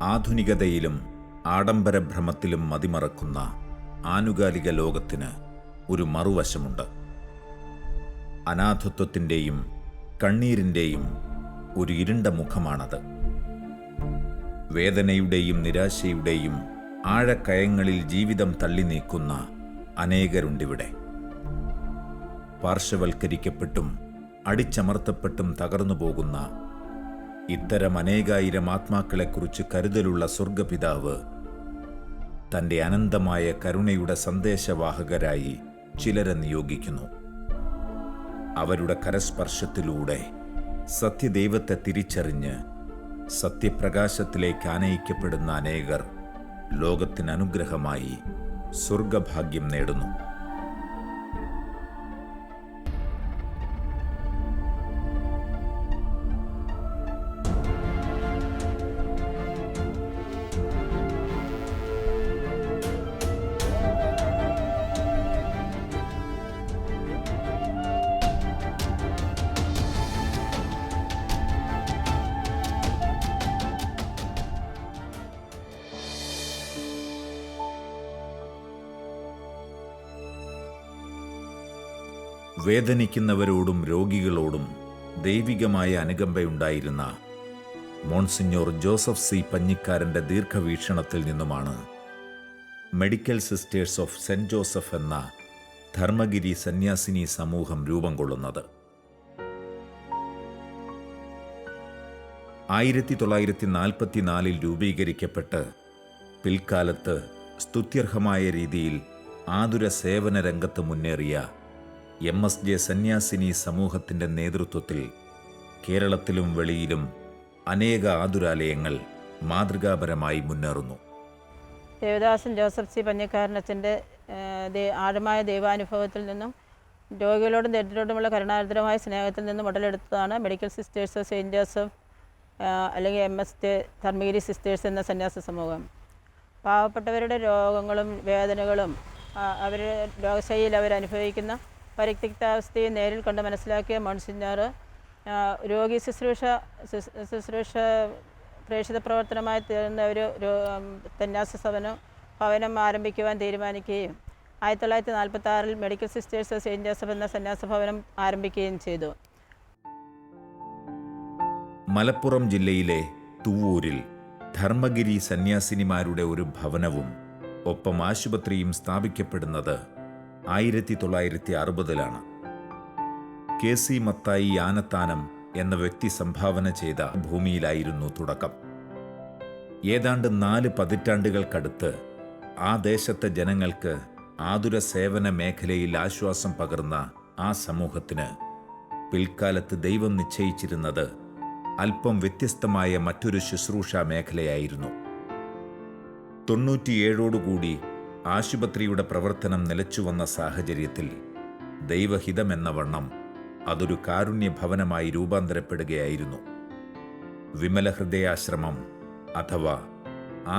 ആധുനികതയിലും ആഡംബരഭ്രമത്തിലും മതിമറക്കുന്ന ആനുകാലിക ലോകത്തിന് ഒരു മറുവശമുണ്ട്. അനാഥത്വത്തിൻ്റെയും കണ്ണീരിൻ്റെയും ഒരു ഇരുണ്ട മുഖമാണത്. വേദനയുടെയും നിരാശയുടെയും ആഴക്കയങ്ങളിൽ ജീവിതം തള്ളി നീക്കുന്ന അനേകരുണ്ടിവിടെ. പാർശ്വവൽക്കരിക്കപ്പെട്ടും അടിച്ചമർത്തപ്പെട്ടും തകർന്നു പോകുന്ന ഇത്തരം അനേകായിരം ആത്മാക്കളെക്കുറിച്ച് കരുതലുള്ള സ്വർഗപിതാവ് തൻ്റെ അനന്തമായ കരുണയുടെ സന്ദേശവാഹകരായി ചിലരെ നിയോഗിക്കുന്നു. അവരുടെ കരസ്പർശത്തിലൂടെ സത്യദൈവത്തെ തിരിച്ചറിഞ്ഞ് സത്യപ്രകാശത്തിലേക്ക് ആനയിക്കപ്പെടുന്ന അനേകർ ലോകത്തിന് അനുഗ്രഹമായി സ്വർഗഭാഗ്യം നേടുന്നു. വേദനിക്കുന്നവരോടും രോഗികളോടും ദൈവികമായ അനുകമ്പയുണ്ടായിരുന്ന മോൺസിഞ്ഞോർ ജോസഫ് സി പഞ്ഞിക്കാരൻ്റെ ദീർഘവീക്ഷണത്തിൽ നിന്നുമാണ് medical sisters of saint Joseph എന്ന ധർമ്മഗിരി സന്യാസിനി സമൂഹം രൂപം കൊള്ളുന്നത്. 1944 രൂപീകരിക്കപ്പെട്ട് പിൽക്കാലത്ത് സ്തുത്യർഹമായ രീതിയിൽ ആതുര സേവന രംഗത്ത് മുന്നേറിയ MSJ സന്യാസിനി സമൂഹത്തിൻ്റെ നേതൃത്വത്തിൽ കേരളത്തിലും വെളിയിലും അനേക ആതുരാലയങ്ങൾ മാതൃകാപരമായി മുന്നേറുന്നു. ദേവദാസൻ ജോസഫ് സി പഞ്ഞിക്കാരനച്ഛൻ്റെ ആഴമായ ദൈവാനുഭവത്തിൽ നിന്നും രോഗികളോടും ദരിദ്രരോടുമുള്ള കരുണാർദ്രമായ സ്നേഹത്തിൽ നിന്നും ഉടലെടുത്തതാണ് medical sisters of Saint Joseph അല്ലെങ്കിൽ MSJ ധർമ്മഗിരി സിസ്റ്റേഴ്സ് എന്ന സന്യാസ സമൂഹം. പാവപ്പെട്ടവരുടെ രോഗങ്ങളും വേദനകളും അവരുടെ രോഗശൈലിയിൽ അവരനുഭവിക്കുന്ന പരിത്യക്താവസ്ഥയെ നേരിൽ കണ്ട് മനസ്സിലാക്കിയ മോൺസിഞ്ഞോർ രോഗി ശുശ്രൂഷ പ്രേക്ഷിത പ്രവർത്തനമായി തീർന്ന ഒരു സന്യാസ ഭവനം ആരംഭിക്കുവാൻ തീരുമാനിക്കുകയും 1946 medical sisters of Saint Joseph എന്ന സന്യാസ ഭവനം ആരംഭിക്കുകയും ചെയ്തു. മലപ്പുറം ജില്ലയിലെ തുവ്വൂരിൽ ധർമ്മഗിരി സന്യാസിനിമാരുടെ ഒരു ഭവനവും ഒപ്പം ആശുപത്രിയും സ്ഥാപിക്കപ്പെടുന്നത് 1960 KC മത്തായി ആനത്താനം എന്ന വ്യക്തി സംഭാവന ചെയ്ത ഭൂമിയിലായിരുന്നു തുടക്കം. ഏതാണ്ട് 4 പതിറ്റാണ്ടുകൾക്കടുത്ത് ആ ദേശത്തെ ജനങ്ങൾക്ക് ആതുര സേവന മേഖലയിൽ ആശ്വാസം പകർന്ന ആ സമൂഹത്തിന് പിൽക്കാലത്ത് ദൈവം നിശ്ചയിച്ചിരുന്നത് അല്പം വ്യത്യസ്തമായ മറ്റൊരു ശുശ്രൂഷാ മേഖലയായിരുന്നു. 97 ആശുപത്രിയുടെ പ്രവർത്തനം നിലച്ചുവന്ന സാഹചര്യത്തിൽ ദൈവഹിതമെന്ന വണ്ണം അതൊരു കാരുണ്യഭവനമായി രൂപാന്തരപ്പെടുകയായിരുന്നു. വിമലഹൃദയാശ്രമം അഥവാ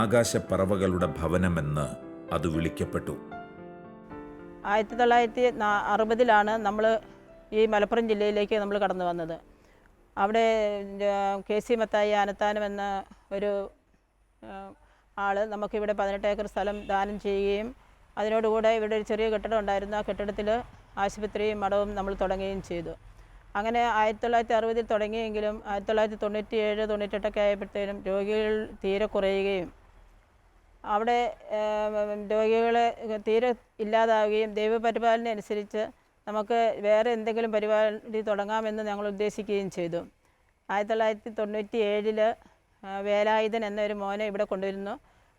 ആകാശപ്പറവകളുടെ ഭവനമെന്ന് അത് വിളിക്കപ്പെട്ടു. 1960 നമ്മൾ ഈ മലപ്പുറം ജില്ലയിലേക്ക് നമ്മൾ കടന്നു വന്നത്. അവിടെ KC മത്തായി ആനത്താനം എന്ന ഒരു ആൾ നമുക്കിവിടെ 18 ഏക്കർ സ്ഥലം ദാനം ചെയ്യുകയും അതിനോടുകൂടെ ഇവിടെ ഒരു ചെറിയ കെട്ടിടം ഉണ്ടായിരുന്നു. ആ കെട്ടിടത്തിൽ ആശുപത്രിയും മഠവും നമ്മൾ തുടങ്ങുകയും ചെയ്തു. അങ്ങനെ 1960 തുടങ്ങിയെങ്കിലും 1997-98 ആയപ്പോഴത്തേനും രോഗികൾ തീരെ കുറയുകയും അവിടെ രോഗികളെ തീരെ ഇല്ലാതാവുകയും ദൈവപരിപാലന അനുസരിച്ച് നമുക്ക് വേറെ എന്തെങ്കിലും പരിപാടി തുടങ്ങാമെന്ന് ഞങ്ങൾ ഉദ്ദേശിക്കുകയും ചെയ്തു. 1997 വേലായുധൻ എന്നൊരു മോനെ ഇവിടെ കൊണ്ടുവരുന്നു.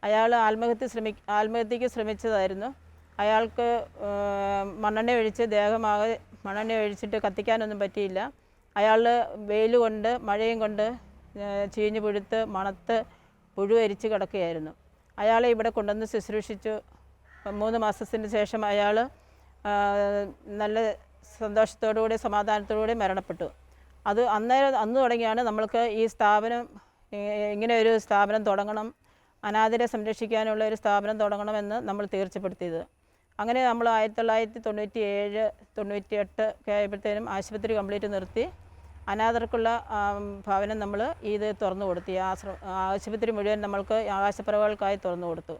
അയാൾ ആത്മഹത്യക്ക് ശ്രമിച്ചതായിരുന്നു. അയാൾക്ക് മണ്ണെണ്ണ ഒഴിച്ച് ദേഹമാകെ മണ്ണെണ്ണ ഒഴിച്ചിട്ട് കത്തിക്കാനൊന്നും പറ്റിയില്ല. അയാൾ വെയിൽ കൊണ്ട് മഴയും കൊണ്ട് ചീഞ്ഞു പുഴുത്ത് മണത്ത് പുഴുവരിച്ച് കിടക്കുകയായിരുന്നു. അയാളെ ഇവിടെ കൊണ്ടുവന്ന് ശുശ്രൂഷിച്ചു. 3 മാസത്തിന് ശേഷം അയാൾ നല്ല സന്തോഷത്തോടുകൂടി സമാധാനത്തോടുകൂടി മരണപ്പെട്ടു. അന്ന് തുടങ്ങിയാണ് നമ്മൾക്ക് ഈ സ്ഥാപനം, ഇങ്ങനെ ഒരു സ്ഥാപനം തുടങ്ങണം, അനാഥരെ സംരക്ഷിക്കാനുള്ള ഒരു സ്ഥാപനം തുടങ്ങണമെന്ന് നമ്മൾ തീർച്ചപ്പെടുത്തിയത്. അങ്ങനെ നമ്മൾ 1997-98 ഒക്കെ ആയപ്പോഴത്തേനും ആശുപത്രി കംപ്ലീറ്റ് നിർത്തി അനാഥർക്കുള്ള ഭവനം നമ്മൾ ഇത് തുറന്നു കൊടുത്തു. ഈ ആശുപത്രി മുഴുവൻ നമ്മൾക്ക് ആകാശപ്പറവുകൾക്കായി തുറന്നു കൊടുത്തു.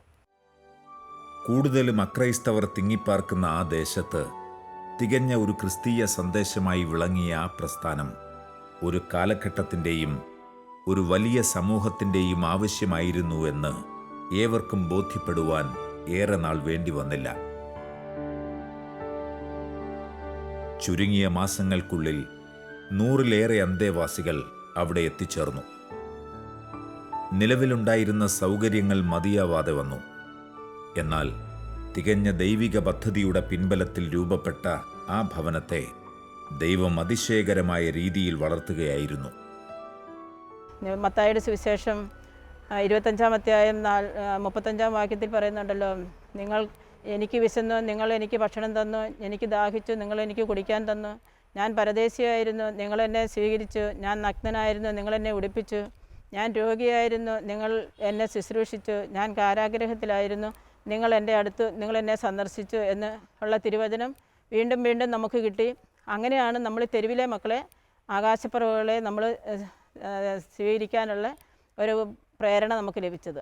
കൂടുതലും അക്രൈസ്തവർ തിങ്ങിപ്പാർക്കുന്ന ആ ദേശത്ത് തികഞ്ഞ ഒരു ക്രിസ്തീയ സന്ദേശമായി വിളങ്ങിയ ആ പ്രസ്ഥാനം ഒരു കാലഘട്ടത്തിൻ്റെയും ഒരു വലിയ സമൂഹത്തിൻ്റെയും ആവശ്യമായിരുന്നു എന്ന് ഏവർക്കും ബോധ്യപ്പെടുവാൻ ഏറെ നാൾ വേണ്ടി വന്നില്ല. ചുരുങ്ങിയ മാസങ്ങൾക്കുള്ളിൽ 100-ലേറെ അന്തേവാസികൾ അവിടെ എത്തിച്ചേർന്നു. നിലവിലുണ്ടായിരുന്ന സൗകര്യങ്ങൾ മതിയാവാതെ വന്നു. എന്നാൽ തികഞ്ഞ ദൈവിക പദ്ധതിയുടെ പിൻബലത്തിൽ രൂപപ്പെട്ട ആ ഭവനത്തെ ദൈവം അതിശയകരമായ രീതിയിൽ വളർത്തുകയായിരുന്നു. മത്തായിയുടെ സുവിശേഷം 25-ാം അധ്യായം 35-ാം വാക്യത്തിൽ പറയുന്നുണ്ടല്ലോ, നിങ്ങൾ എനിക്ക് വിശന്നു, നിങ്ങൾ എനിക്ക് ഭക്ഷണം തന്നു, എനിക്ക് ദാഹിച്ചു, നിങ്ങൾ എനിക്ക് കുടിക്കാൻ തന്നു, ഞാൻ പരദേശിയായിരുന്നു, നിങ്ങൾ എന്നെ സ്വീകരിച്ചു, ഞാൻ നഗ്നനായിരുന്നു, നിങ്ങൾ എന്നെ ഉടുപ്പിച്ചു, ഞാൻ രോഗിയായിരുന്നു, നിങ്ങൾ എന്നെ ശുശ്രൂഷിച്ചു, ഞാൻ കാരാഗ്രഹത്തിലായിരുന്നു, നിങ്ങൾ എന്നെ സന്ദർശിച്ചു എന്ന് ഉള്ള തിരുവചനം വീണ്ടും വീണ്ടും നമുക്ക് കിട്ടി. അങ്ങനെയാണ് നമ്മൾ തെരുവിലെ മക്കളെ, ആകാശപ്പറവുകളെ നമ്മൾ സ്വീകരിക്കാനുള്ള ഒരു പ്രേരണ നമുക്ക് ലഭിച്ചത്.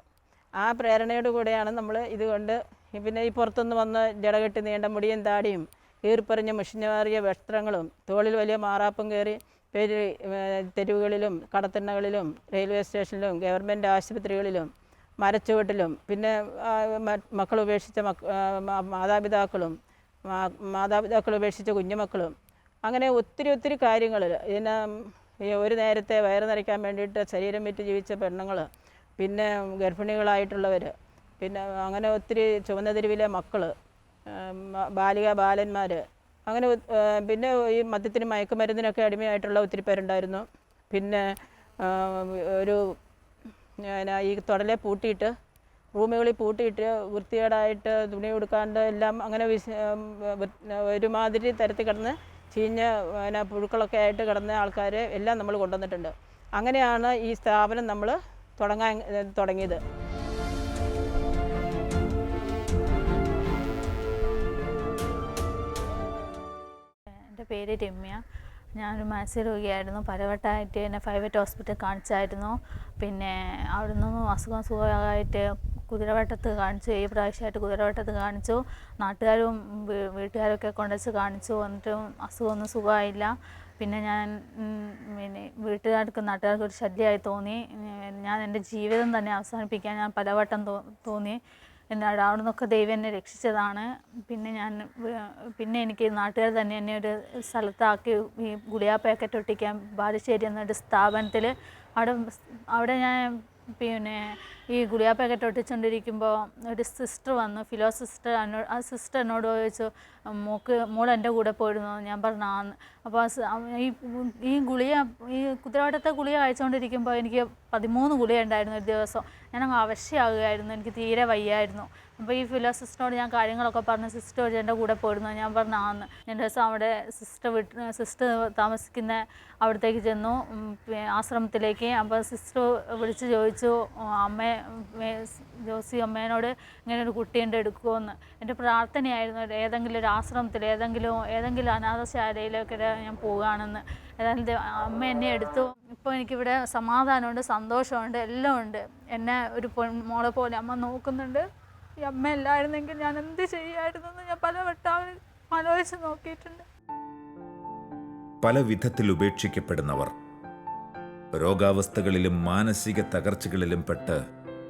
ആ പ്രേരണയോട് കൂടെയാണ് നമ്മൾ ഇതുകൊണ്ട് പിന്നെ ഈ പുറത്തുനിന്ന് വന്ന് ജടകെട്ടി നീണ്ട മുടിയും താടിയും കീറിപ്പറിഞ്ഞ മുഷിഞ്ഞാറിയ വസ്ത്രങ്ങളും തോളിൽ വലിയ മാറാപ്പും കയറി തെരുവുകളിലും കടത്തിണ്ണകളിലും റെയിൽവേ സ്റ്റേഷനിലും ഗവൺമെൻറ് ആശുപത്രികളിലും മരച്ചുവട്ടിലും പിന്നെ മക്കൾ ഉപേക്ഷിച്ച മാതാപിതാക്കൾ ഉപേക്ഷിച്ച കുഞ്ഞുമക്കളും അങ്ങനെ ഒത്തിരി കാര്യങ്ങൾ, ഇതിന് ഒരു നേരത്തെ വയറ് നിറയ്ക്കാൻ വേണ്ടിയിട്ട് ശരീരം വിറ്റ് ജീവിച്ച പെണ്ണുങ്ങൾ, പിന്നെ ഗർഭിണികളായിട്ടുള്ളവർ, പിന്നെ അങ്ങനെ ഒത്തിരി ചുവന്ന തെരുവിലെ മക്കൾ, ബാലന്മാർ, അങ്ങനെ പിന്നെ ഈ മദ്യത്തിനും മയക്കുമരുന്നിനൊക്കെ അടിമയായിട്ടുള്ള ഒത്തിരി പേരുണ്ടായിരുന്നു. പിന്നെ ഈ തൊടലെ പൂട്ടിയിട്ട് റൂമുകളിൽ പൂട്ടിയിട്ട് വൃത്തികേടായിട്ട് തുണി കൊടുക്കാണ്ട് എല്ലാം അങ്ങനെ ഒരുമാതിരി തരത്തിൽ കിടന്ന് ചീഞ്ഞ പുഴുക്കളൊക്കെ ആയിട്ട് കിടന്ന ആൾക്കാരെ എല്ലാം നമ്മൾ കൊണ്ടുവന്നിട്ടുണ്ട്. അങ്ങനെയാണ് ഈ സ്ഥാപനം നമ്മൾ തുടങ്ങിയത്. എൻ്റെ പേര് രമ്യ. ഞാനൊരു മാനസിക രോഗിയായിരുന്നു. പലവട്ടമായിട്ട് എന്നെ പ്രൈവറ്റ് ഹോസ്പിറ്റലിൽ കാണിച്ചായിരുന്നു. പിന്നെ അവിടെ നിന്നും സുഖമായിട്ട് കുതിരവട്ടത്ത് കാണിച്ചു. 7 പ്രാവശ്യമായിട്ട് കുതിരവട്ടത്ത് കാണിച്ചു. നാട്ടുകാരും വീട്ടുകാരൊക്കെ കൊണ്ടുവച്ച് കാണിച്ചു. എന്നിട്ടും അസുഖമൊന്നും സുഖമായില്ല. പിന്നെ ഞാൻ നാട്ടുകാർക്ക് ഒരു ശല്യമായി തോന്നി. ഞാൻ എൻ്റെ ജീവിതം തന്നെ അവസാനിപ്പിക്കാൻ ഞാൻ പലവട്ടം തോന്നി. അവിടെ നിന്നൊക്കെ ദൈവം എന്നെ രക്ഷിച്ചതാണ്. പിന്നെ എനിക്ക് നാട്ടുകാർ തന്നെ എന്നെ ഒരു സ്ഥലത്താക്കി ഈ ഗുളിക പാക്കറ്റ് ഒട്ടിക്കാൻ ബാലുശ്ശേരി എന്നൊരു സ്ഥാപനത്തിൽ അവിടെ ഞാൻ ഈ ഗുളിക പാക്കറ്റ് ഒട്ടിച്ചുകൊണ്ടിരിക്കുമ്പോൾ ഒരു സിസ്റ്റർ വന്നു, ഫിലോ സിസ്റ്റർ. ആ സിസ്റ്റർ എന്നോട് ചോദിച്ചു, മോൾ എൻ്റെ കൂടെ പോയിരുന്നു. ഞാൻ പറഞ്ഞു ആന്ന്. അപ്പോൾ ഈ കുതിരവട്ടത്തെ ഗുളിക കഴിച്ചുകൊണ്ടിരിക്കുമ്പോൾ എനിക്ക് 13 ഗുളിക ഉണ്ടായിരുന്നു ഒരു ദിവസം. ഞാനങ്ങ് അവശ്യമാകുമായിരുന്നു, എനിക്ക് തീരെ വയ്യായിരുന്നു. അപ്പോൾ ഈ ഫിലോ സിസ്റ്ററിനോട് ഞാൻ കാര്യങ്ങളൊക്കെ പറഞ്ഞു. സിസ്റ്റർ എൻ്റെ കൂടെ പോയിരുന്നു. ഞാൻ പറഞ്ഞു ആന്ന്. ഞാൻ ദിവസം അവിടെ സിസ്റ്റർ താമസിക്കുന്ന അവിടത്തേക്ക് ചെന്നു, ആശ്രമത്തിലേക്ക്. അപ്പോൾ സിസ്റ്റർ വിളിച്ച് ചോദിച്ചു, ജോസി അമ്മേനോട് ഇങ്ങനെ ഒരു കുട്ടീൻ്റെ എടുക്കുമോയെന്ന്. എൻ്റെ പ്രാർത്ഥനയായിരുന്നു ഏതെങ്കിലും ഒരു ആശ്രമത്തിൽ, ഏതെങ്കിലും അനാഥശാലയിലൊക്കെ ഞാൻ പോവുകയാണെന്ന്. ഏതായാലും അമ്മ എന്നെ എടുത്തു. ഇപ്പോൾ എനിക്കിവിടെ സമാധാനമുണ്ട്, സന്തോഷമുണ്ട്, എല്ലാം ഉണ്ട്. എന്നെ ഒരു മോളെ പോലെ അമ്മ നോക്കുന്നുണ്ട്. ഈ അമ്മ ഇല്ലായിരുന്നെങ്കിൽ ഞാൻ എന്ത് ചെയ്യായിരുന്നെന്ന് ഞാൻ പലവട്ടം ആലോചിച്ച് നോക്കിയിട്ടുണ്ട്. പല വിധത്തിൽ ഉപേക്ഷിക്കപ്പെടുന്നവർ, രോഗാവസ്ഥകളിലും മാനസിക തകർച്ചകളിലും പെട്ട്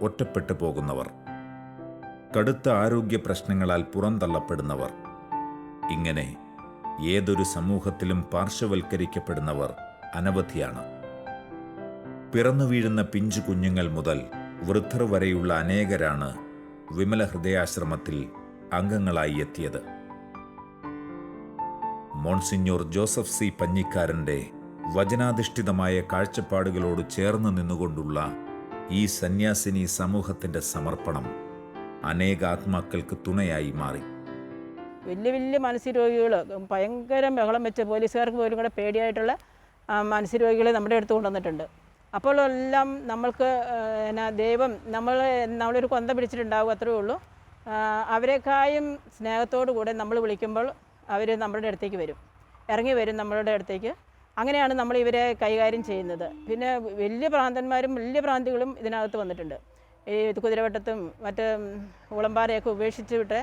ഒറ്റപ്പെട്ടു പോകുന്നവർ, കടുത്ത ആരോഗ്യ പ്രശ്നങ്ങളാൽ പുറന്തള്ളപ്പെടുന്നവർ, ഇങ്ങനെ ഏതൊരു സമൂഹത്തിലും പാർശ്വവൽക്കരിക്കപ്പെടുന്നവർ അനവധിയാണ്. പിറന്നു വീഴുന്ന പിഞ്ചു കുഞ്ഞുങ്ങൾ മുതൽ വൃദ്ധർ വരെയുള്ള അനേകരാണ് വിമല ഹൃദയാശ്രമത്തിൽ അംഗങ്ങളായി എത്തിയത്. മോൺസിഞ്ഞോർ ജോസഫ് സി പഞ്ഞിക്കാരൻ്റെ വചനാധിഷ്ഠിതമായ കാഴ്ചപ്പാടുകളോട് ചേർന്ന് നിന്നുകൊണ്ടുള്ള ഈ സന്യാസിനി സമൂഹത്തിൻ്റെ സമർപ്പണം അനേക ആത്മാക്കൾക്ക് തുണയായി മാറി. വലിയ മാനസിക രോഗികൾ, ഭയങ്കര ബഹളം വെച്ച് പോലീസുകാർക്ക് പോലും കൂടെ പേടിയായിട്ടുള്ള മാനസിക രോഗികളെ നമ്മുടെ അടുത്ത് കൊണ്ടുവന്നിട്ടുണ്ട്. അപ്പോൾ എല്ലാം നമ്മൾക്ക് ദൈവം നമ്മളൊരു കൊന്ത പിടിച്ചിട്ടുണ്ടാവും, അത്രേ ഉള്ളൂ. അവരെക്കായും സ്നേഹത്തോടു കൂടെ നമ്മൾ വിളിക്കുമ്പോൾ അവർ നമ്മളുടെ അടുത്തേക്ക് വരും, ഇറങ്ങി വരും നമ്മളുടെ അടുത്തേക്ക്. അങ്ങനെയാണ് നമ്മൾ ഇവരെ കൈകാര്യം ചെയ്യുന്നത്. പിന്നെ വലിയ ഭ്രാന്തന്മാരും വലിയ ഭ്രാന്തികളും ഇതിനകത്ത് വന്നിട്ടുണ്ട്. ഈ കുതിരവട്ടത്തും മറ്റ് ഉളമ്പാറയൊക്കെ ഉപേക്ഷിച്ച് വിട്ട്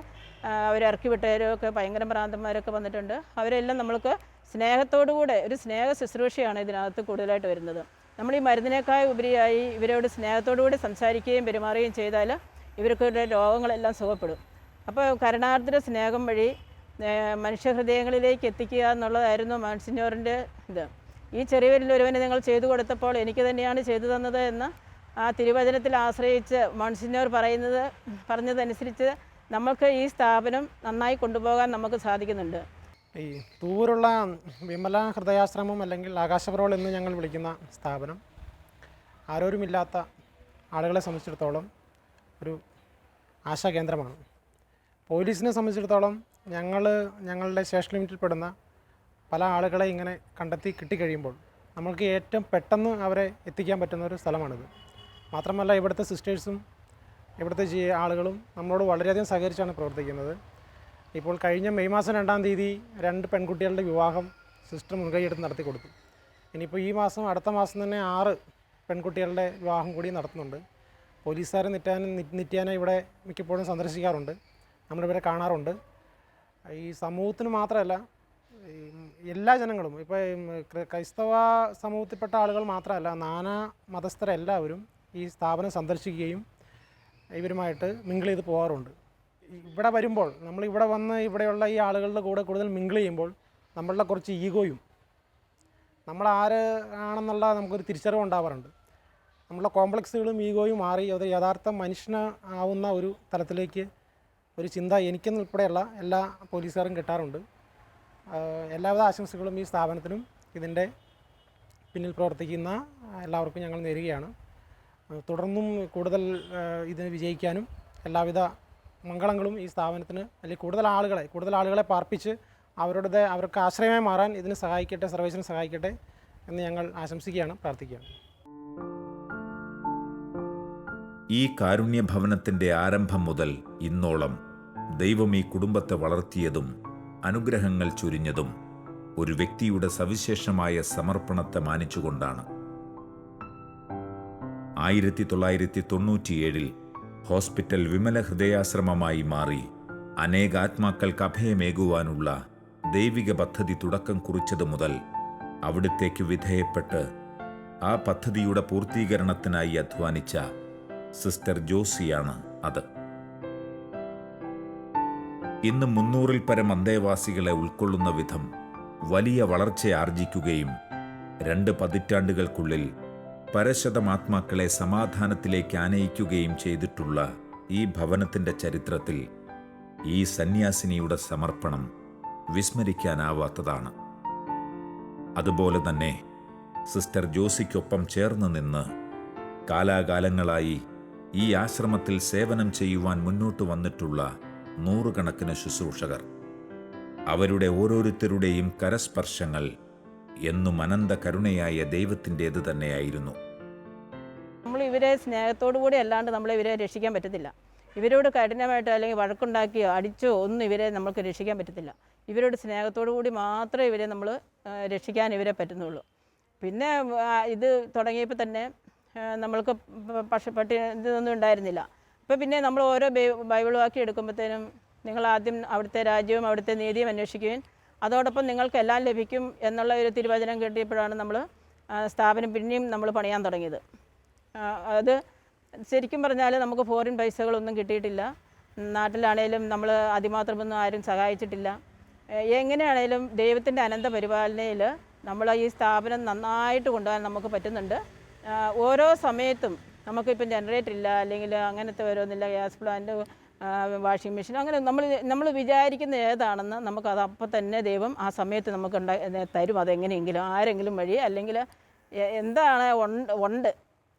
അവരിറക്കി വിട്ടവരൊക്കെ ഭയങ്കര ഭ്രാന്തന്മാരൊക്കെ വന്നിട്ടുണ്ട്. അവരെല്ലാം നമ്മൾക്ക് സ്നേഹത്തോടുകൂടെ ഒരു സ്നേഹ ശുശ്രൂഷയാണ് ഇതിനകത്ത് കൂടുതലായിട്ട് വരുന്നത്. നമ്മൾ ഈ മരുന്നിനേക്കാൾ ഉപരിയായി ഇവരോട് സ്നേഹത്തോടുകൂടി സംസാരിക്കുകയും പെരുമാറുകയും ചെയ്താൽ ഇവർക്ക് രോഗങ്ങളെല്ലാം സുഖപ്പെടും. അപ്പോൾ കരുണാർദ്ര സ്നേഹം വഴി മനുഷ്യഹൃദയങ്ങളിലേക്ക് എത്തിക്കുക എന്നുള്ളതായിരുന്നു മോൺസിഞ്ഞോറിൻ്റെ ഇത്. ഈ ചെറിയവരിലൊരുവനെ നിങ്ങൾ ചെയ്തു കൊടുത്തപ്പോൾ എനിക്ക് തന്നെയാണ് ചെയ്തു തന്നത് എന്ന ആ തിരുവചനത്തിൽ ആശ്രയിച്ച് മോൺസിഞ്ഞോർ പറഞ്ഞതനുസരിച്ച് നമുക്ക് ഈ സ്ഥാപനം നന്നായി കൊണ്ടുപോകാൻ നമുക്ക് സാധിക്കുന്നുണ്ട്. ഈ തൂവൂരുള്ള വിമല ഹൃദയാശ്രമം അല്ലെങ്കിൽ ആകാശപ്രോൾ എന്ന് ഞങ്ങൾ വിളിക്കുന്ന സ്ഥാപനം ആരോരുമില്ലാത്ത ആളുകളെ സംബന്ധിച്ചിടത്തോളം ഒരു ആശാകേന്ദ്രമാണ്. പോലീസിനെ സംബന്ധിച്ചിടത്തോളം ഞങ്ങളുടെ സ്റ്റേഷൻ ലിമിറ്റിൽ പെടുന്ന പല ആളുകളെ ഇങ്ങനെ കണ്ടെത്തി കിട്ടിക്കഴിയുമ്പോൾ നമ്മൾക്ക് ഏറ്റവും പെട്ടെന്ന് അവരെ എത്തിക്കാൻ പറ്റുന്ന ഒരു സ്ഥലമാണിത്. മാത്രമല്ല ഇവിടുത്തെ സിസ്റ്റേഴ്സും ഇവിടുത്തെ ആളുകളും നമ്മളോട് വളരെയധികം സഹകരിച്ചാണ് പ്രവർത്തിക്കുന്നത്. ഇപ്പോൾ കഴിഞ്ഞ മെയ് മാസം 2-ാം തീയതി 2 പെൺകുട്ടികളുടെ വിവാഹം സിസ്റ്റർ മുൻകൈയെടുത്ത് നടത്തി കൊടുത്തു. ഇനിയിപ്പോൾ ഈ മാസം അടുത്ത മാസം തന്നെ 6 പെൺകുട്ടികളുടെ വിവാഹം കൂടി നടത്തുന്നുണ്ട്. പോലീസുകാർ നിത്യേന ഇവിടെ മിക്കപ്പോഴും സന്ദർശിക്കാറുണ്ട്, നമ്മളിവരെ കാണാറുണ്ട്. ഈ സമൂഹത്തിന് മാത്രമല്ല എല്ലാ ജനങ്ങളും, ഇപ്പോൾ ക്രൈസ്തവ സമൂഹത്തിൽപ്പെട്ട ആളുകൾ മാത്രമല്ല, നാനാ മതസ്ഥരെല്ലാവരും ഈ സ്ഥാപനം സന്ദർശിക്കുകയും ഇവരുമായിട്ട് മിങ്കിൾ ചെയ്ത് പോകാറുണ്ട്. ഇവിടെ വരുമ്പോൾ നമ്മളിവിടെ വന്ന് ഇവിടെയുള്ള ഈ ആളുകളുടെ കൂടെ കൂടുതൽ മിങ്കിൾ ചെയ്യുമ്പോൾ നമ്മളുടെ കുറച്ച് ഈഗോയും നമ്മൾ ആര് ആണെന്നുള്ള നമുക്കൊരു തിരിച്ചറിവ് ഉണ്ടാവാറുണ്ട്. നമ്മളുടെ കോംപ്ലക്സുകളും ഈഗോയും മാറി അത് യഥാർത്ഥ മനുഷ്യനാവുന്ന ഒരു തലത്തിലേക്ക് ഒരു ചിന്ത എനിക്കെന്നുൾപ്പെടെയുള്ള എല്ലാ പോലീസുകാരും കിട്ടാറുണ്ട്. എല്ലാവിധ ആശംസകളും ഈ സ്ഥാപനത്തിനും ഇതിൻ്റെ പിന്നിൽ പ്രവർത്തിക്കുന്ന എല്ലാവർക്കും ഞങ്ങൾ നേരുകയാണ്. തുടർന്നും കൂടുതൽ ഇതിന് വിജയിക്കാനും എല്ലാവിധ മംഗളങ്ങളും ഈ സ്ഥാപനത്തിന് അല്ലെങ്കിൽ കൂടുതൽ ആളുകളെ പാർപ്പിച്ച് അവർക്ക് ആശ്രയമായി മാറാൻ ഇതിന് സഹായിക്കട്ടെ, സർവീസിന് സഹായിക്കട്ടെ എന്ന് ഞങ്ങൾ ആശംസിക്കുകയാണ്, പ്രാർത്ഥിക്കുകയാണ്. ഈ കാരുണ്യഭവനത്തിൻ്റെ ആരംഭം മുതൽ ഇന്നോളം ദൈവം ഈ കുടുംബത്തെ വളർത്തിയതും അനുഗ്രഹങ്ങൾ ചൊരിഞ്ഞതും ഒരു വ്യക്തിയുടെ സവിശേഷമായ സമർപ്പണത്തെ മാനിച്ചുകൊണ്ടാണ്. 1997 ഹോസ്പിറ്റൽ വിമല ഹൃദയാശ്രമമായി മാറി അനേകാത്മാക്കൾക്ക് അഭയമേകുവാനുള്ള ദൈവിക പദ്ധതി തുടക്കം കുറിച്ചതു മുതൽ അവിടുത്തേക്ക് വിധേയപ്പെട്ട് ആ പദ്ധതിയുടെ പൂർത്തീകരണത്തിനായി അധ്വാനിച്ച സിസ്റ്റർ ജോസിയാണ് അത്. ഇന്ന് 300-ൽ പരം അന്തേവാസികളെ ഉൾക്കൊള്ളുന്ന വിധം വലിയ വളർച്ച ആർജിക്കുകയും 2 പതിറ്റാണ്ടുകൾക്കുള്ളിൽ പരശതമാത്മാക്കളെ സമാധാനത്തിലേക്ക് ആനയിക്കുകയും ചെയ്തിട്ടുള്ള ഈ ഭവനത്തിൻ്റെ ചരിത്രത്തിൽ ഈ സന്യാസിനിയുടെ സമർപ്പണം വിസ്മരിക്കാനാവാത്തതാണ്. അതുപോലെ തന്നെ സിസ്റ്റർ ജോസിക്കൊപ്പം ചേർന്ന് നിന്ന് കാലാകാലങ്ങളായി ഈ ആശ്രമത്തിൽ സേവനം ചെയ്യുവാൻ മുന്നോട്ട് വന്നിട്ടുള്ള 100 കണക്കിന് ശുശ്രൂഷകർ, അവരുടെ ഓരോരുത്തരുടെയും കരസ്പർശങ്ങൾ എന്നും അനന്ത കരുണയായ ദൈവത്തിൻ്റേത് തന്നെയായിരുന്നു. നമ്മൾ ഇവരെ സ്നേഹത്തോടു കൂടി അല്ലാണ്ട് ഇവരെ രക്ഷിക്കാൻ പറ്റത്തില്ല. ഇവരോട് കഠിനമായിട്ടോ അല്ലെങ്കിൽ വഴക്കുണ്ടാക്കിയോ അടിച്ചോ ഒന്നും ഇവരെ നമുക്ക് രക്ഷിക്കാൻ പറ്റത്തില്ല. ഇവരോട് സ്നേഹത്തോടു കൂടി മാത്രമേ ഇവരെ നമ്മൾ രക്ഷിക്കാൻ ഇവരെ പറ്റുന്നുള്ളൂ. പിന്നെ ഇത് തുടങ്ങിയപ്പോൾ തന്നെ നമ്മൾക്ക് പക്ഷപ്പട്ടി ഇതൊന്നും ഉണ്ടായിരുന്നില്ല. അപ്പോൾ പിന്നെ നമ്മൾ ഓരോ ബൈബിൾ വാക്യം എടുക്കുമ്പോഴത്തേനും നിങ്ങൾ ആദ്യം അവിടുത്തെ രാജ്യവും അവിടുത്തെ നീതിയും അന്വേഷിക്കുകയും അതോടൊപ്പം നിങ്ങൾക്ക് എല്ലാം ലഭിക്കും എന്നുള്ള ഒരു തിരുവചനം കിട്ടിയപ്പോഴാണ് നമ്മൾ സ്ഥാപനം പിന്നെയും നമ്മൾ പണിയാൻ തുടങ്ങിയത്. അത് ശരിക്കും പറഞ്ഞാൽ നമുക്ക് ഫോറിൻ പൈസകളൊന്നും കിട്ടിയിട്ടില്ല. നാട്ടിലാണേലും നമ്മൾ അതിമാത്രമൊന്നും ആരും സഹായിച്ചിട്ടില്ല. എങ്ങനെയാണേലും ദൈവത്തിൻ്റെ അനന്ത പരിപാലനയിൽ നമ്മൾ ഈ സ്ഥാപനം നന്നായിട്ട് കൊണ്ടുപോകാൻ നമുക്ക് പറ്റുന്നുണ്ട്. ഓരോ സമയത്തും നമുക്കിപ്പം ജനറേറ്റർ ഇല്ല, അല്ലെങ്കിൽ അങ്ങനത്തെ ഓരോന്നില്ല, ഗ്യാസ് പ്ലാന്റ്, വാഷിംഗ് മെഷീൻ, അങ്ങനെ നമ്മൾ വിചാരിക്കുന്ന ഏതാണെന്ന് നമുക്കത് അപ്പം തന്നെ ദൈവം ആ സമയത്ത് നമുക്ക് തരും. അതെങ്ങനെയെങ്കിലും ആരെങ്കിലും വഴി അല്ലെങ്കിൽ എന്താണ് ഉണ്ട്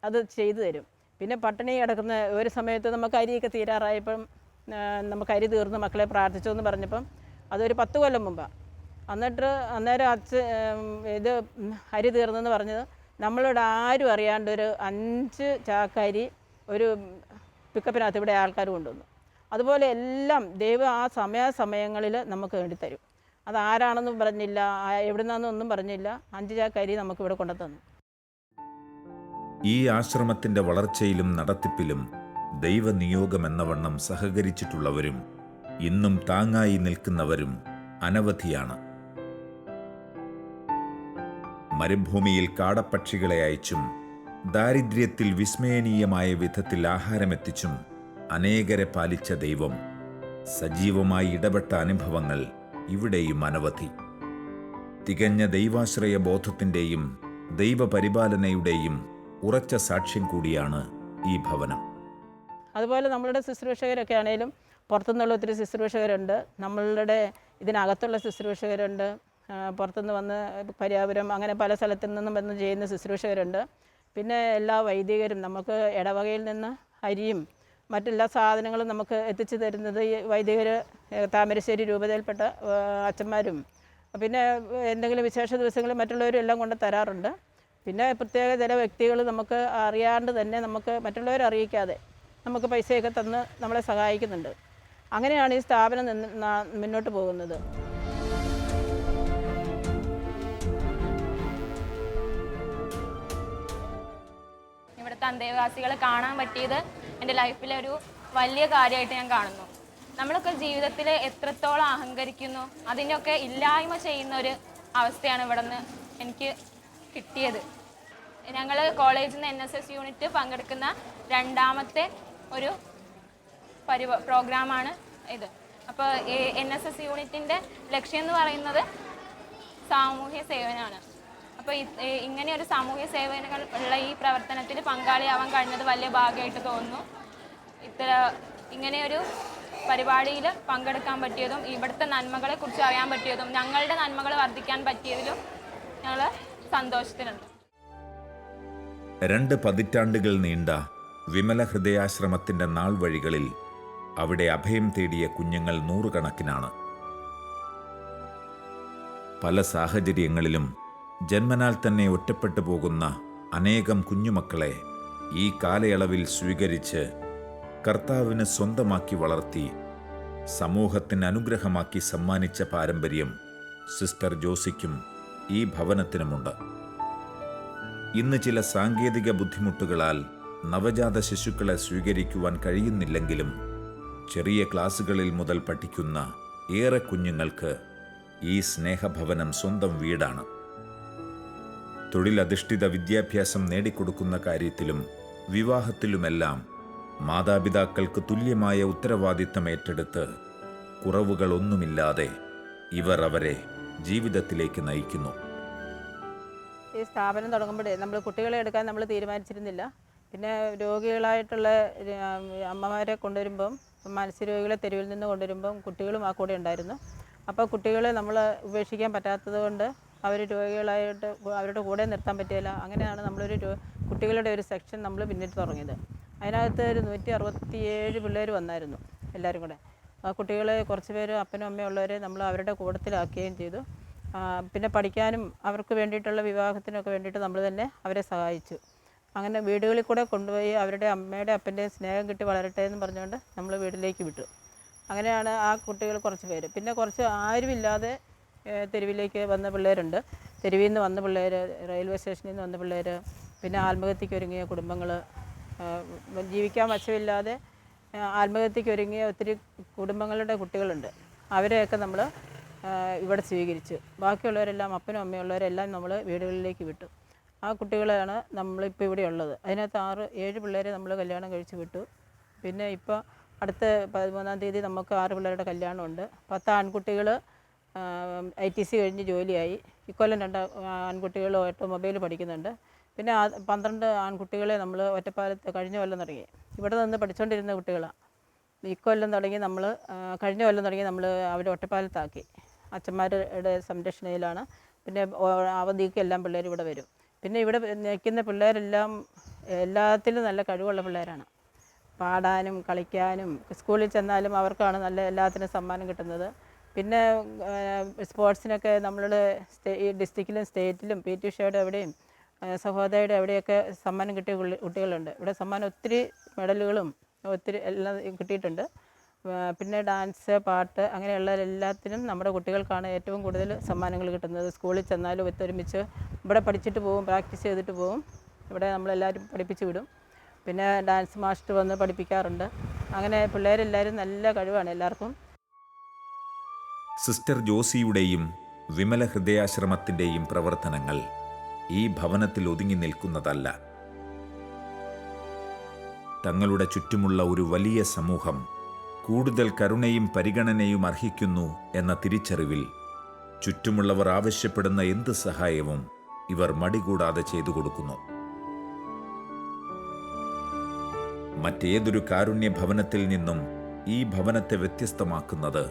അത് ചെയ്തു തരും. പിന്നെ പട്ടിണി കിടക്കുന്ന ഒരു സമയത്ത് നമുക്ക് അരിയൊക്കെ തീരാറായപ്പം നമുക്ക് അരി തീർന്ന് മക്കളെ പ്രാർത്ഥിച്ചു എന്ന് പറഞ്ഞപ്പം അതൊരു 10 കൊല്ലം മുമ്പാണ്. അന്നേരം ഇത് അരി തീർന്നെന്ന് പറഞ്ഞത് നമ്മളോട് ആരും അറിയാണ്ട് ഒരു 5 ചാക്കരി ഒരു പിക്കപ്പിനകത്ത് ഇവിടെ ആൾക്കാർ കൊണ്ടുവന്നു. അതുപോലെ എല്ലാം ദൈവം ആ സമയാസമയങ്ങളിൽ നമുക്ക് വേണ്ടി തരും. അതാരാണെന്നും പറഞ്ഞില്ല, എവിടെ നിന്നാണെന്നൊന്നും പറഞ്ഞില്ല. 5 ചാക്ക് അരി നമുക്കിവിടെ കൊണ്ടുതന്നു. ഈ ആശ്രമത്തിന്റെ വളർച്ചയിലും നടത്തിപ്പിലും ദൈവനിയോഗമെന്നവണ്ണം സഹകരിച്ചിട്ടുള്ളവരും ഇന്നും താങ്ങായി നിൽക്കുന്നവരും അനവധിയാണ്. മരുഭൂമിയിൽ കാടപ്പക്ഷികളെ അയച്ചും ദാരിദ്ര്യത്തിൽ വിസ്മയനീയമായ വിധത്തിൽ ആഹാരമെത്തിച്ചും അനേകരെ പാലിച്ച ദൈവം സജീവമായി ഇടപെട്ട അനുഭവങ്ങൾ ഇവിടെയും അനവധി. തികഞ്ഞ ദൈവാശ്രയ ബോധത്തിൻ്റെയും ദൈവപരിപാലനയുടെയും ഉറച്ച സാക്ഷ്യം കൂടിയാണ് ഈ ഭവനം. അതുപോലെ നമ്മളുടെ ശുശ്രൂഷകരൊക്കെ ആണെങ്കിലും പുറത്തുനിന്നുള്ള ഒത്തിരി ശുശ്രൂഷകരുണ്ട്, നമ്മളുടെ ഇതിനകത്തുള്ള ശുശ്രൂഷകരുണ്ട്, പുറത്തുനിന്ന് വന്ന് പര്യാപുരം അങ്ങനെ പല സ്ഥലത്തു നിന്നും വന്ന് ചെയ്യുന്ന ശുശ്രൂഷകരുണ്ട്. പിന്നെ എല്ലാ വൈദികരും നമുക്ക് ഇടവകയിൽ നിന്ന് അരിയും മറ്റെല്ലാ സാധനങ്ങളും നമുക്ക് എത്തിച്ചു തരുന്നത് ഈ വൈദികർ, താമരശ്ശേരി രൂപതയിൽപ്പെട്ട അച്ഛന്മാരും, പിന്നെ എന്തെങ്കിലും വിശേഷ ദിവസങ്ങളിൽ മറ്റുള്ളവരും എല്ലാം കൊണ്ട് തരാറുണ്ട്. പിന്നെ പ്രത്യേക ചില വ്യക്തികൾ നമുക്ക് അറിയാണ്ട് തന്നെ നമുക്ക് മറ്റുള്ളവരെ അറിയിക്കാതെ നമുക്ക് പൈസയൊക്കെ തന്ന് നമ്മളെ സഹായിക്കുന്നുണ്ട്. അങ്ങനെയാണ് ഈ സ്ഥാപനം മുന്നോട്ട് പോകുന്നത്. ഇവിടുത്തെ അന്തേവാസികളെ കാണാൻ പറ്റിയത് എൻ്റെ ലൈഫിലൊരു വലിയ കാര്യമായിട്ട് ഞാൻ കാണുന്നു. നമ്മളൊക്കെ ജീവിതത്തിൽ എത്രത്തോളം അഹങ്കരിക്കുന്നു അതിൻ്റെയൊക്കെ ഇല്ലായ്മ ചെയ്യുന്ന ഒരു അവസ്ഥയാണ് ഇവിടെ നിന്ന് എനിക്ക് കിട്ടിയത്. ഞങ്ങൾ കോളേജിൽ നിന്ന് NSS യൂണിറ്റ് പങ്കെടുക്കുന്ന രണ്ടാമത്തെ ഒരു പ്രോഗ്രാമാണ് ഇത്. അപ്പോൾ NSS യൂണിറ്റിൻ്റെ ലക്ഷ്യം എന്ന് പറയുന്നത് സാമൂഹ്യ സേവനമാണ്. അപ്പോൾ ഇങ്ങനെ ഒരു സാമൂഹ്യ സേവനങ്ങൾ ഉള്ള ഈ പ്രവർത്തനത്തിൽ പങ്കാളിയാവാൻ കഴിഞ്ഞത് വലിയ ഭാഗ്യമായിട്ട് തോന്നുന്നു. ഇങ്ങനെയൊരു പരിപാടിയിൽ പങ്കെടുക്കാൻ പറ്റിയതും ഇവിടുത്തെ നന്മകളെക്കുറിച്ച് അറിയാൻ പറ്റിയതും ഞങ്ങളുടെ നന്മകൾ വർദ്ധിക്കാൻ പറ്റിയതിലും ഞങ്ങൾ സന്തോഷത്തിലുണ്ട്. 2 പതിറ്റാണ്ടുകൾ നീണ്ട വിമല ഹൃദയാശ്രമത്തിന്റെ നാൾ വഴികളിൽ അവിടെ അഭയം തേടിയ കുഞ്ഞുങ്ങൾ നൂറുകണക്കിനാണ്. പല സാഹചര്യങ്ങളിലും ജന്മനാൽ തന്നെ ഒറ്റപ്പെട്ടു പോകുന്ന അനേകം കുഞ്ഞുമക്കളെ ഈ കാലയളവിൽ സ്വീകരിച്ച് കർത്താവിന് സ്വന്തമാക്കി വളർത്തി സമൂഹത്തിന് അനുഗ്രഹമാക്കി സമ്മാനിച്ച പാരമ്പര്യം സിസ്റ്റർ ജോസിക്കും ഈ ഭവനത്തിനുമുണ്ട്. ഇന്ന് ചില സാങ്കേതിക ബുദ്ധിമുട്ടുകളാൽ നവജാത ശിശുക്കളെ സ്വീകരിക്കുവാൻ കഴിയുന്നില്ലെങ്കിലും ചെറിയ ക്ലാസുകളിൽ മുതൽ പഠിക്കുന്ന ഏറെ കുഞ്ഞുങ്ങൾക്ക് ഈ സ്നേഹഭവനം സ്വന്തം വീടാണ്. തൊഴിലധിഷ്ഠിത വിദ്യാഭ്യാസം നേടിക്കൊടുക്കുന്ന കാര്യത്തിലും വിവാഹത്തിലുമെല്ലാം മാതാപിതാക്കൾക്ക് തുല്യമായ ഉത്തരവാദിത്തം ഏറ്റെടുത്ത് കുറവുകളൊന്നുമില്ലാതെ ഇവർ അവരെ ജീവിതത്തിലേക്ക് നയിക്കുന്നു. ഈ സ്ഥാപനം തുടങ്ങുമ്പോഴേ നമ്മൾ കുട്ടികളെ എടുക്കാൻ നമ്മൾ തീരുമാനിച്ചിരുന്നില്ല. പിന്നെ രോഗികളായിട്ടുള്ള അമ്മമാരെ കൊണ്ടുവരുമ്പം, മാനസികരോഗികളെ തെരുവിൽ നിന്ന് കൊണ്ടുവരുമ്പം കുട്ടികളും ആ കൂടെ ഉണ്ടായിരുന്നു. അപ്പോൾ കുട്ടികളെ നമ്മൾ ഉപേക്ഷിക്കാൻ പറ്റാത്തത് കൊണ്ട് അവർ രോഗികളായിട്ട് അവരുടെ കൂടെ നിർത്താൻ പറ്റിയില്ല. അങ്ങനെയാണ് നമ്മളൊരു കുട്ടികളുടെ ഒരു സെക്ഷൻ നമ്മൾ പിന്നിട്ട് തുടങ്ങിയത്. അതിനകത്ത് ഒരു 167 പിള്ളേർ വന്നായിരുന്നു എല്ലാവരും കൂടെ. ആ കുട്ടികളെ കുറച്ച് പേര് അപ്പനും അമ്മയും ഉള്ളവരെ നമ്മൾ അവരുടെ കൂട്ടത്തിലാക്കുകയും ചെയ്തു. പിന്നെ പഠിക്കാനും അവർക്ക് വേണ്ടിയിട്ടുള്ള വിവാഹത്തിനൊക്കെ വേണ്ടിയിട്ട് നമ്മൾ തന്നെ അവരെ സഹായിച്ചു. അങ്ങനെ വീടുകളിൽ കൂടെ കൊണ്ടുപോയി അവരുടെ അമ്മയുടെ അപ്പൻ്റെയും സ്നേഹം കിട്ടി വളരട്ടെ എന്ന് പറഞ്ഞുകൊണ്ട് നമ്മൾ വീട്ടിലേക്ക് വിട്ടു. അങ്ങനെയാണ് ആ കുട്ടികൾ കുറച്ച് പേര്. പിന്നെ കുറച്ച് ആരുമില്ലാതെ തെരുവിലേക്ക് വന്ന പിള്ളേരുണ്ട്. തെരുവിൽ നിന്ന് വന്ന പിള്ളേർ, റെയിൽവേ സ്റ്റേഷനിൽ നിന്ന് വന്ന പിള്ളേർ, പിന്നെ ആത്മഹത്യയ്ക്ക് ഒരുങ്ങിയ കുടുംബങ്ങൾ, ജീവിക്കാൻ വശമില്ലാതെ ആത്മഹത്യയ്ക്ക് ഒരുങ്ങിയ ഒത്തിരി കുടുംബങ്ങളുടെ കുട്ടികളുണ്ട്. അവരെയൊക്കെ നമ്മൾ ഇവിടെ സ്വീകരിച്ചു. ബാക്കിയുള്ളവരെല്ലാം അപ്പനും അമ്മയുള്ളവരെല്ലാം നമ്മൾ വീടുകളിലേക്ക് വിട്ടു. ആ കുട്ടികളാണ് നമ്മളിപ്പോൾ ഇവിടെ ഉള്ളത്. അതിനകത്ത് 6-7 പിള്ളേരെ നമ്മൾ കല്യാണം കഴിച്ച് വിട്ടു. പിന്നെ ഇപ്പോൾ അടുത്ത 13-ാം തീയതി നമുക്ക് 6 പിള്ളേരുടെ കല്യാണമുണ്ട്. 10 ആൺകുട്ടികൾ ITC കഴിഞ്ഞ് ജോലിയായി. ഇക്കൊല്ലം 2 ആൺകുട്ടികൾ ഓട്ടോമൊബൈൽ പഠിക്കുന്നുണ്ട്. പിന്നെ 12 ആൺകുട്ടികളെ നമ്മൾ ഒറ്റപ്പാലത്ത് കഴിഞ്ഞ കൊല്ലം തുടങ്ങി. ഇവിടെ നിന്ന് പഠിച്ചുകൊണ്ടിരുന്ന കുട്ടികളാണ്. ഇക്കൊല്ലം തുടങ്ങി നമ്മൾ കഴിഞ്ഞ കൊല്ലം തുടങ്ങി നമ്മൾ അവിടെ ഒറ്റപ്പാലത്താക്കി. അച്ഛന്മാരുടെ സംരക്ഷണയിലാണ്. പിന്നെ അവധിക്ക് എല്ലാം പിള്ളേർ ഇവിടെ വരും. പിന്നെ ഇവിടെ നിൽക്കുന്ന പിള്ളേരെല്ലാം എല്ലാത്തിലും നല്ല കഴിവുള്ള പിള്ളേരാണ്. പാടാനും കളിക്കാനും സ്കൂളിൽ ചെന്നാലും അവർക്കാണ് നല്ല എല്ലാത്തിനും സമ്മാനം കിട്ടുന്നത്. പിന്നെ സ്പോർട്സിനൊക്കെ നമ്മളുടെ ഈ ഡിസ്ട്രിക്റ്റിലും സ്റ്റേറ്റിലും PT ഉഷയുടെ എവിടെയും സഹോദരിയുടെ എവിടെയൊക്കെ സമ്മാനം കിട്ടിയ കുട്ടികളുണ്ട്. ഇവിടെ സമ്മാനം ഒത്തിരി മെഡലുകളും ഒത്തിരി എല്ലാം കിട്ടിയിട്ടുണ്ട്. പിന്നെ ഡാൻസ്, പാട്ട് അങ്ങനെയുള്ള എല്ലാത്തിനും നമ്മുടെ കുട്ടികൾക്കാണ് ഏറ്റവും കൂടുതൽ സമ്മാനങ്ങൾ കിട്ടുന്നത്. സ്കൂളിൽ ചെന്നാലും ഒത്തൊരുമിച്ച് ഇവിടെ പഠിച്ചിട്ട് പോകും, പ്രാക്ടീസ് ചെയ്തിട്ട് പോകും. ഇവിടെ നമ്മളെല്ലാവരും പഠിപ്പിച്ച് വിടും. പിന്നെ ഡാൻസ് മാസ്റ്റർ വന്ന് പഠിപ്പിക്കാറുണ്ട്. അങ്ങനെ പിള്ളേരെല്ലാവരും നല്ല കഴിവാണ് എല്ലാവർക്കും. സിസ്റ്റർ ജോസിയുടെയും വിമല ഹൃദയാശ്രമത്തിൻ്റെയും പ്രവർത്തനങ്ങൾ ഈ ഭവനത്തിൽ ഒതുങ്ങി നിൽക്കുന്നതല്ല. തങ്ങളുടെ ചുറ്റുമുള്ള ഒരു വലിയ സമൂഹം കൂടുതൽ കരുണയും പരിഗണനയും അർഹിക്കുന്നു എന്ന തിരിച്ചറിവിൽ ചുറ്റുമുള്ളവർ ആവശ്യപ്പെടുന്ന എന്ത് സഹായവും ഇവർ മടികൂടാതെ ചെയ്തു കൊടുക്കുന്നു. മറ്റേതൊരു കാരുണ്യ ഭവനത്തിൽ നിന്നും ഈ ഭവനത്തെ വ്യത്യസ്തമാക്കുന്നത്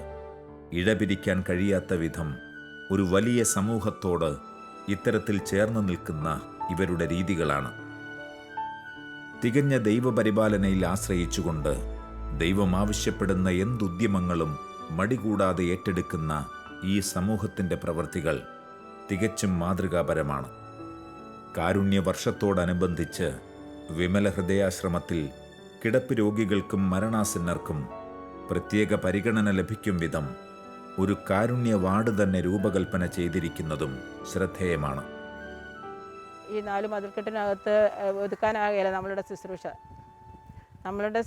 ഇഴപിരിക്കാൻ കഴിയാത്ത വിധം ഒരു വലിയ സമൂഹത്തോട് ഇത്തരത്തിൽ ചേർന്ന് നിൽക്കുന്ന ഇവരുടെ രീതികളാണ്. തികഞ്ഞ ദൈവപരിപാലനയിൽ ആശ്രയിച്ചുകൊണ്ട് ദൈവം ആവശ്യപ്പെടുന്ന എന്തുദ്യമങ്ങളും മടികൂടാതെ ഏറ്റെടുക്കുന്ന ഈ സമൂഹത്തിൻ്റെ പ്രവൃത്തികൾ തികച്ചും മാതൃകാപരമാണ്. കാരുണ്യവർഷത്തോടനുബന്ധിച്ച് വിമല ഹൃദയാശ്രമത്തിൽ കിടപ്പ് രോഗികൾക്കും മരണാസന്നർക്കും പ്രത്യേക പരിഗണന ലഭിക്കും വിധം ഒരു കാരുണ്യ വാർഡ് തന്നെ രൂപകൽപ്പന ചെയ്തിരിക്കുന്നതും ശ്രദ്ധേയമാണ്. ഈ 4 മതിൽക്കെട്ടിനകത്ത് ഒതുക്കാനാകുകയില്ല നമ്മളുടെ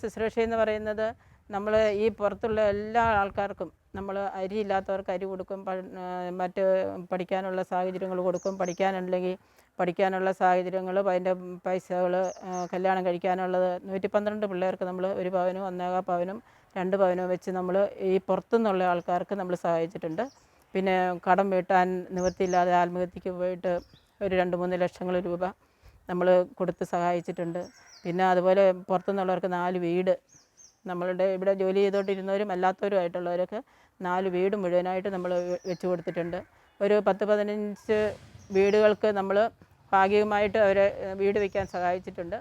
ശുശ്രൂഷ എന്ന് പറയുന്നത്, നമ്മൾ ഈ പുറത്തുള്ള എല്ലാ ആൾക്കാർക്കും നമ്മൾ അരിയില്ലാത്തവർക്ക് അരി കൊടുക്കും, മറ്റ് പഠിക്കാനുള്ള സാഹചര്യങ്ങൾ കൊടുക്കും, പഠിക്കാനുണ്ടെങ്കിൽ പഠിക്കാനുള്ള സാഹചര്യങ്ങൾ, അതിൻ്റെ പൈസകൾ, കല്യാണം കഴിക്കാനുള്ളത്. 112 പിള്ളേർക്ക് നമ്മൾ 1 പവനും 1.25 പവനും 2 പവനും വെച്ച് നമ്മൾ ഈ പുറത്തുനിന്നുള്ള ആൾക്കാർക്ക് നമ്മൾ സഹായിച്ചിട്ടുണ്ട്. പിന്നെ കടം വീട്ടാൻ നിവൃത്തിയില്ലാതെ ആത്മഹത്യക്ക് പോയിട്ട് ഒരു 2-3 ലക്ഷങ്ങൾ രൂപ നമ്മൾ കൊടുത്ത് സഹായിച്ചിട്ടുണ്ട്. പിന്നെ അതുപോലെ പുറത്തുനിന്നുള്ളവർക്ക് 4 വീട്, നമ്മളുടെ ഇവിടെ ജോലി ചെയ്തുകൊണ്ടിരുന്നവരും അല്ലാത്തവരുമായിട്ടുള്ളവർക്ക് 4 വീട് മുഴുവനായിട്ട് നമ്മൾ വെച്ച് കൊടുത്തിട്ടുണ്ട്. ഒരു 10-15 വീടുകൾക്ക് നമ്മൾ ഭാഗികമായിട്ട് അവരെ വീട് വയ്ക്കാൻ സഹായിച്ചിട്ടുണ്ട്.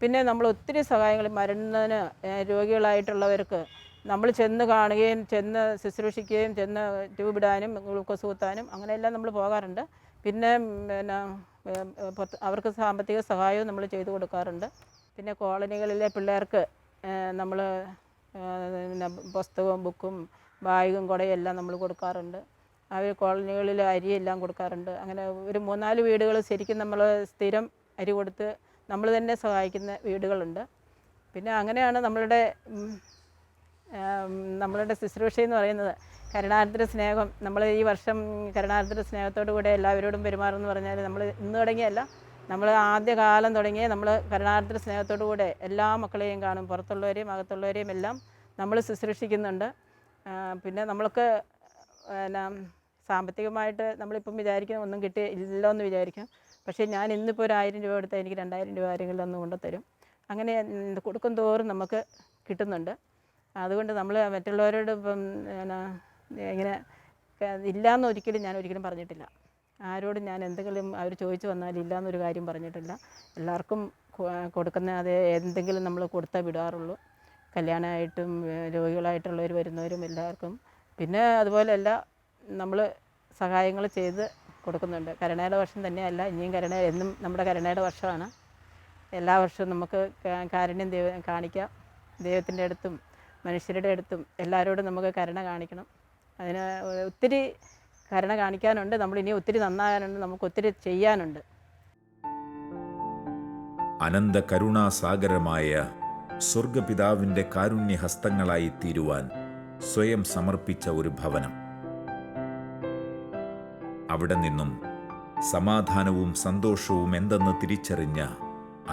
പിന്നെ നമ്മൾ ഒത്തിരി സഹായങ്ങൾ മരുന്നിന് രോഗികളായിട്ടുള്ളവർക്ക് നമ്മൾ ചെന്ന് കാണുകയും ചെന്ന് ശുശ്രൂഷിക്കുകയും ചെന്ന് ട്യൂബ് ഇടാനും ഗ്ലൂക്കോസ് കുത്താനും അങ്ങനെയെല്ലാം നമ്മൾ പോകാറുണ്ട്. പിന്നെ അവർക്ക് സാമ്പത്തിക സഹായവും നമ്മൾ ചെയ്തു കൊടുക്കാറുണ്ട്. പിന്നെ കോളനികളിലെ പിള്ളേർക്ക് നമ്മൾ പുസ്തകവും ബുക്കും ബാഗും കുടയും എല്ലാം നമ്മൾ കൊടുക്കാറുണ്ട്. അവർ കോളനികളിൽ അരിയെല്ലാം കൊടുക്കാറുണ്ട്. അങ്ങനെ ഒരു 3-4 വീടുകൾ ശരിക്കും നമ്മൾ സ്ഥിരം അരി കൊടുത്ത് നമ്മൾ തന്നെ സഹായിക്കുന്ന വീടുകളുണ്ട്. പിന്നെ അങ്ങനെയാണ് നമ്മളുടെ ശുശ്രൂഷ എന്ന് പറയുന്നത്. കരുണാർദ്ര സ്നേഹം, നമ്മൾ ഈ വർഷം കരുണാർദ്ര സ്നേഹത്തോടു കൂടെ എല്ലാവരോടും പെരുമാറുമെന്ന് പറഞ്ഞാൽ നമ്മൾ ഇന്ന് തുടങ്ങിയല്ല, നമ്മൾ ആദ്യകാലം തുടങ്ങിയ നമ്മൾ കരുണാർദ്ര സ്നേഹത്തോടു കൂടെ എല്ലാ മക്കളെയും കാണും, പുറത്തുള്ളവരെയും അകത്തുള്ളവരെയും എല്ലാം നമ്മൾ ശുശ്രൂഷിക്കുന്നുണ്ട്. പിന്നെ നമ്മൾക്ക് സാമ്പത്തികമായിട്ട് നമ്മളിപ്പം വിചാരിക്കും ഒന്നും ഇല്ലല്ലോ എന്ന് വിചാരിക്കും. പക്ഷേ ഞാൻ ഇന്നിപ്പോൾ ഒരു 1000 രൂപ കൊടുത്താൽ എനിക്ക് 2000 രൂപ ആരെങ്കിലും ഒന്ന് കൊണ്ടുത്തരും. അങ്ങനെ കൊടുക്കും തോറും നമുക്ക് കിട്ടുന്നുണ്ട്. അതുകൊണ്ട് നമ്മൾ മറ്റുള്ളവരോട് ഇപ്പം ഇങ്ങനെ ഇല്ലയെന്ന് ഞാൻ ഒരിക്കലും പറഞ്ഞിട്ടില്ല. ആരോടും ഞാൻ എന്തെങ്കിലും അവർ ചോദിച്ചു വന്നാൽ ഇല്ലയെന്നൊരു കാര്യം പറഞ്ഞിട്ടില്ല. എല്ലാവർക്കും കൊടുക്കുന്ന അതേ എന്തെങ്കിലും നമ്മൾ കൊടുത്തേ വിടാറുള്ളൂ. കല്യാണമായിട്ടും രോഗികളായിട്ടുള്ളവർ വരുന്നവരും എല്ലാവർക്കും. പിന്നെ അതുപോലെയല്ല നമ്മൾ സഹായങ്ങൾ ചെയ്ത് കൊടുക്കുന്നുണ്ട്. കരുണയുടെ വർഷം തന്നെയല്ല, ഇനിയും എന്നും നമ്മുടെ കരുണയുടെ വർഷമാണ്. എല്ലാ വർഷവും നമുക്ക് കാരുണ്യം കാണിക്കാം. ദൈവത്തിൻ്റെ അടുത്തും മനുഷ്യരുടെ അടുത്തും എല്ലാവരോടും നമുക്ക് കരുണ കാണിക്കണം. അതിന് ഒത്തിരി കരുണ കാണിക്കാനുണ്ട്. നമ്മളിനി ഒത്തിരി നന്നാകാനുണ്ട്, നമുക്ക് ഒത്തിരി ചെയ്യാനുണ്ട്. അനന്ത കരുണാസാഗരമായ സ്വർഗപിതാവിൻ്റെ കാരുണ്യഹസ്തങ്ങളായി തീരുവാൻ സ്വയം സമർപ്പിച്ച ഒരു ഭവനം. അവിടെ നിന്നും സമാധാനവും സന്തോഷവും എന്തെന്ന് തിരിച്ചറിഞ്ഞ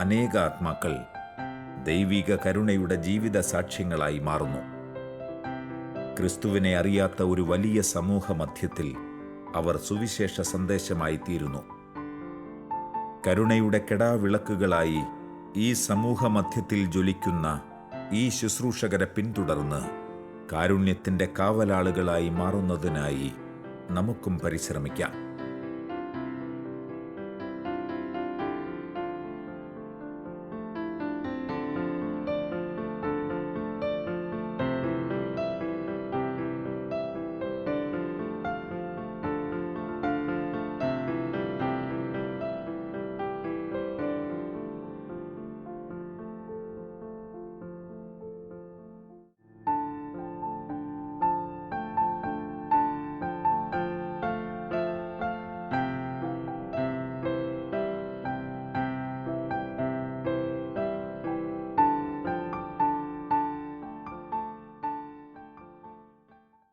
അനേക ആത്മാക്കൾ ദൈവിക കരുണയുടെ ജീവിത സാക്ഷ്യങ്ങളായി മാറുന്നു. ക്രിസ്തുവിനെ അറിയാത്ത ഒരു വലിയ സമൂഹ മധ്യത്തിൽ അവർ സുവിശേഷ സന്ദേശമായി തീരുന്നു. കരുണയുടെ കെടാവിളക്കുകളായി ഈ സമൂഹ മധ്യത്തിൽ ജ്വലിക്കുന്ന ഈ ശുശ്രൂഷകരെ പിന്തുടർന്ന് കാരുണ്യത്തിൻ്റെ കാവലാളുകളായി മാറുന്നതിനായി നമുക്കും പരിശ്രമിക്കാം.